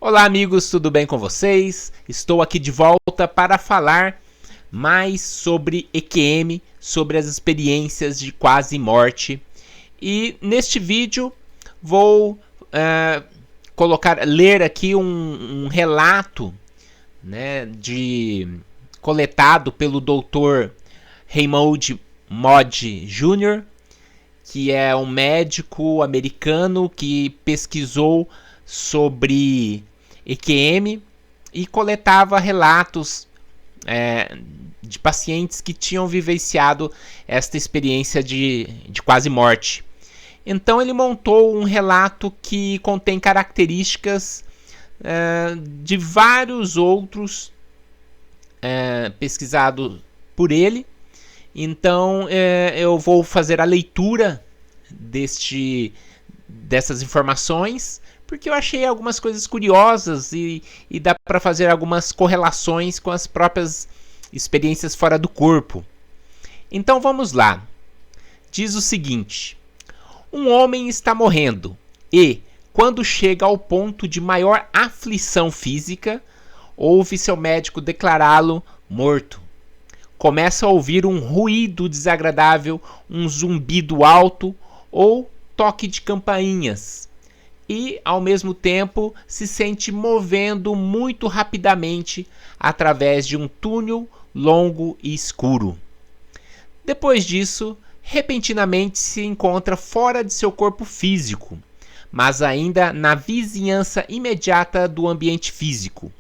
Olá amigos, tudo bem com vocês? Estou aqui de volta para falar mais sobre EQM, sobre as experiências de quase morte. E neste vídeo vou ler aqui um relato, né, coletado pelo Dr. Raymond Moody Jr., que é um médico americano que pesquisou sobre EQM e coletava relatos de pacientes que tinham vivenciado esta experiência de quase morte. Então ele montou um relato que contém características de vários outros pesquisados por ele. Então eu vou fazer a leitura dessas informações, porque eu achei algumas coisas curiosas e dá para fazer algumas correlações com as próprias experiências fora do corpo. Então vamos lá. Diz o seguinte: um homem está morrendo e, quando chega ao ponto de maior aflição física, ouve seu médico declará-lo morto. Começa a ouvir um ruído desagradável, um zumbido alto ou toque de campainhas. E, ao mesmo tempo, se sente movendo muito rapidamente através de um túnel longo e escuro. Depois disso, repentinamente se encontra fora de seu corpo físico, mas ainda na vizinhança imediata do ambiente físico,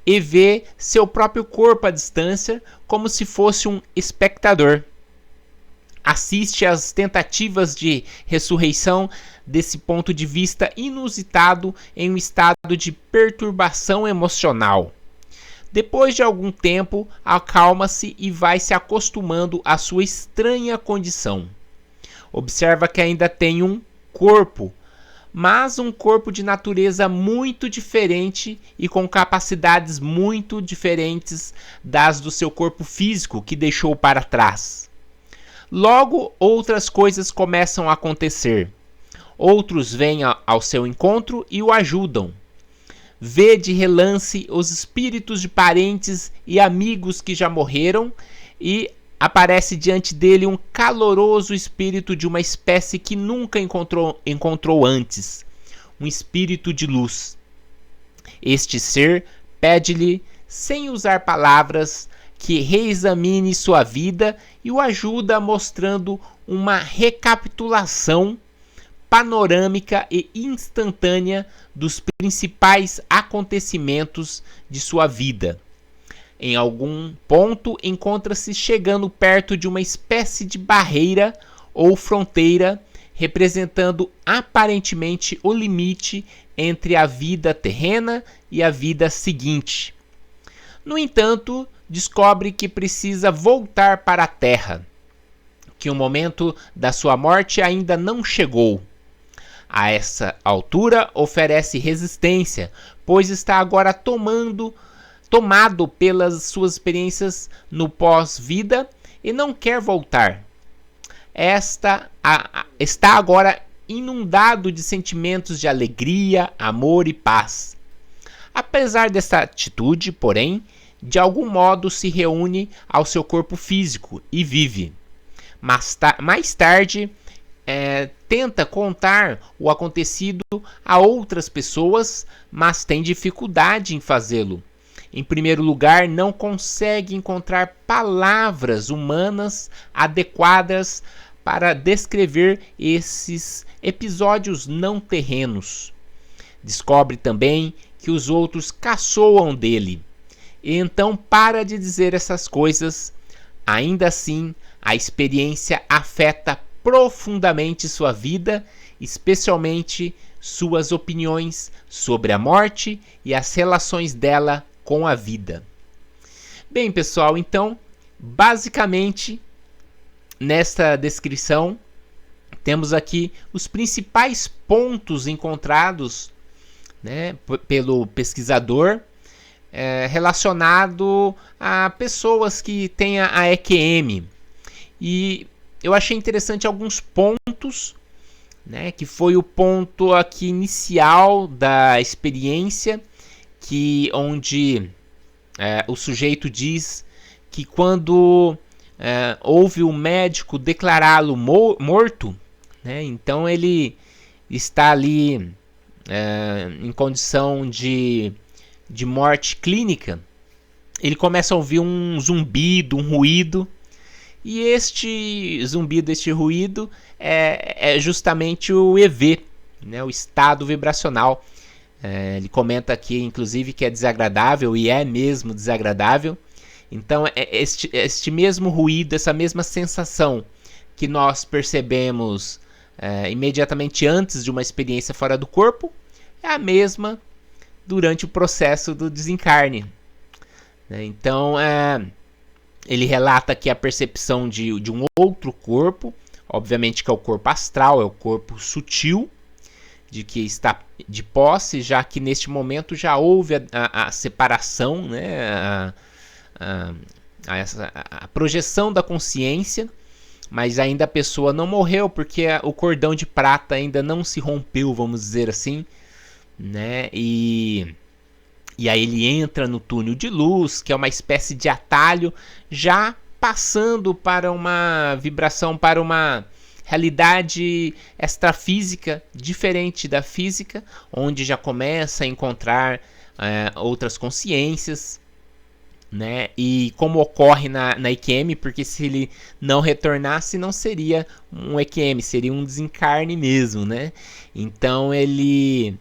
e vê seu próprio corpo à distância como se fosse um espectador. Assiste às tentativas de ressurreição desse ponto de vista inusitado em um estado de perturbação emocional. Depois de algum tempo, acalma-se e vai se acostumando à sua estranha condição. Observa que ainda tem um corpo, mas um corpo de natureza muito diferente e com capacidades muito diferentes das do seu corpo físico que deixou para trás. Logo, outras coisas começam a acontecer. Outros vêm ao seu encontro e o ajudam. Vê de relance os espíritos de parentes e amigos que já morreram e aparece diante dele um caloroso espírito de uma espécie que nunca encontrou antes, um espírito de luz. Este ser pede-lhe, sem usar palavras, que reexamine sua vida e o ajuda mostrando uma recapitulação panorâmica e instantânea dos principais acontecimentos de sua vida. Em algum ponto, encontra-se chegando perto de uma espécie de barreira ou fronteira, representando aparentemente o limite entre a vida terrena e a vida seguinte. No entanto, descobre que precisa voltar para a Terra, que o momento da sua morte ainda não chegou. A essa altura oferece resistência, pois está agora tomado pelas suas experiências no pós-vida e não quer voltar. Está agora inundado de sentimentos de alegria, amor e paz. Apesar dessa atitude, porém, de algum modo se reúne ao seu corpo físico e vive. Mais tarde, tenta contar o acontecido a outras pessoas, mas tem dificuldade em fazê-lo. Em primeiro lugar, não consegue encontrar palavras humanas adequadas para descrever esses episódios não terrenos. Descobre também que os outros caçoam dele. E então para de dizer essas coisas. Ainda assim, a experiência afeta profundamente sua vida, especialmente suas opiniões sobre a morte e as relações dela com a vida. Bem, pessoal, então, basicamente, nesta descrição, temos aqui os principais pontos encontrados, né, pelo pesquisador relacionado a pessoas que têm a EQM. E eu achei interessante alguns pontos, né, que foi o ponto aqui inicial da experiência onde o sujeito diz que quando houve o médico declará-lo morto, né, então ele está ali em condição de morte clínica, ele começa a ouvir um zumbido, um ruído, e este zumbido, este ruído é justamente o EV, né, o estado vibracional. Ele comenta aqui, inclusive, que é desagradável, e é mesmo desagradável. Então, este mesmo ruído, essa mesma sensação que nós percebemos imediatamente antes de uma experiência fora do corpo, é a mesma durante o processo do desencarne. Então, ele relata aqui a percepção de um outro corpo, obviamente que é o corpo astral, é o corpo sutil, de que está de posse, já que neste momento já houve a separação, né, a projeção da consciência, mas ainda a pessoa não morreu, porque o cordão de prata ainda não se rompeu, vamos dizer assim, né? E aí ele entra no túnel de luz, que é uma espécie de atalho, já passando para uma vibração, para uma realidade extrafísica diferente da física, onde já começa a encontrar outras consciências, né? E como ocorre na EQM, porque se ele não retornasse, não seria um EQM, seria um desencarne mesmo, né? Então ele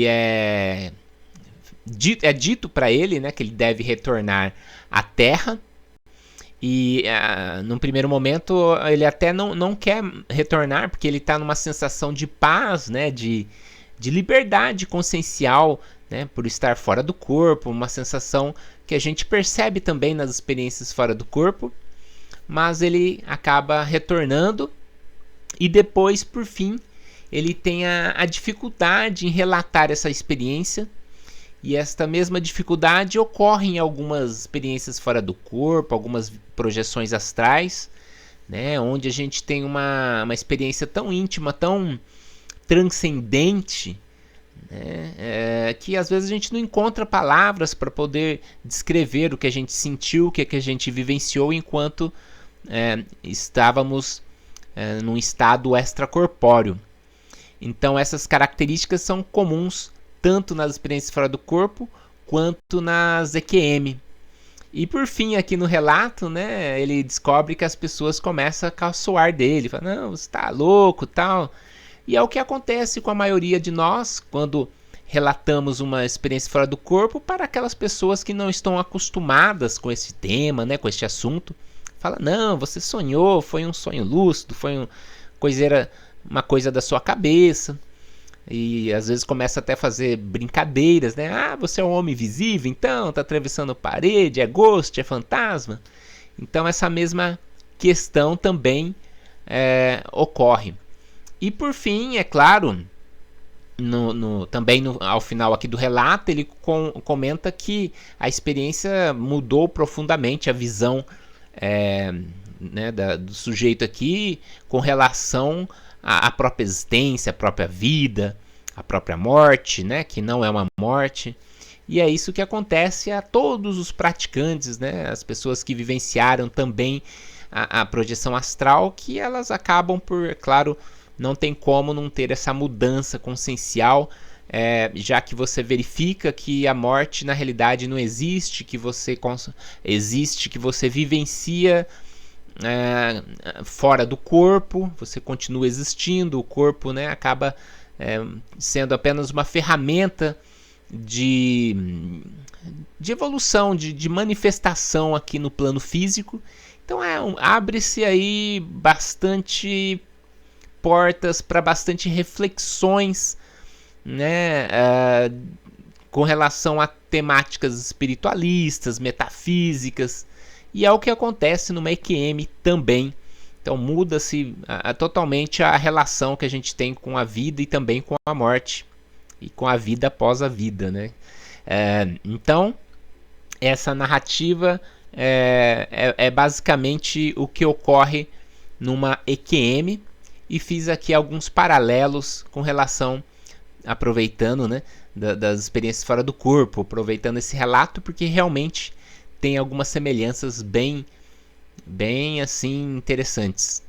é dito para ele, né, que ele deve retornar à Terra. E num primeiro momento ele até não quer retornar, porque ele está numa sensação de paz, né, de liberdade consciencial, né, por estar fora do corpo, uma sensação que a gente percebe também nas experiências fora do corpo, mas ele acaba retornando e depois, por fim, ele tem a dificuldade em relatar essa experiência. E esta mesma dificuldade ocorre em algumas experiências fora do corpo, algumas projeções astrais, né, onde a gente tem uma experiência tão íntima, tão transcendente, né, que às vezes a gente não encontra palavras para poder descrever o que a gente sentiu, o que a gente vivenciou enquanto estávamos num estado extracorpóreo. Então essas características são comuns tanto nas experiências fora do corpo, quanto nas EQM. E por fim, aqui no relato, né, ele descobre que as pessoas começam a caçoar dele, fala, não, você tá louco, tal. E é o que acontece com a maioria de nós, quando relatamos uma experiência fora do corpo, para aquelas pessoas que não estão acostumadas com esse tema, né, com este assunto. Fala, não, você sonhou, foi um sonho lúcido, foi uma coisa da sua cabeça. E às vezes começa até a fazer brincadeiras, né? Ah, você é um homem invisível, então tá atravessando parede, é ghost, é fantasma. Então essa mesma questão também ocorre. E por fim, é claro, também ao final aqui do relato, ele comenta que a experiência mudou profundamente a visão né, do sujeito aqui com relação a própria existência, a própria vida, a própria morte, né, que não é uma morte. E é isso que acontece a todos os praticantes, né, as pessoas que vivenciaram também a projeção astral, que elas acabam por, claro, não tem como não ter essa mudança consciencial, já que você verifica que a morte na realidade não existe, que você existe, que você vivencia fora do corpo, você continua existindo, o corpo, né, acaba sendo apenas uma ferramenta de evolução, de manifestação aqui no plano físico. Então abre-se aí bastante portas para bastante reflexões, né, com relação a temáticas espiritualistas, metafísicas. E é o que acontece numa EQM também. Então muda-se totalmente a relação que a gente tem com a vida e também com a morte. E com a vida após a vida, né? Então, essa narrativa é basicamente o que ocorre numa EQM. E fiz aqui alguns paralelos com relação aproveitando, né, das experiências fora do corpo, aproveitando esse relato, porque realmente tem algumas semelhanças bem assim interessantes.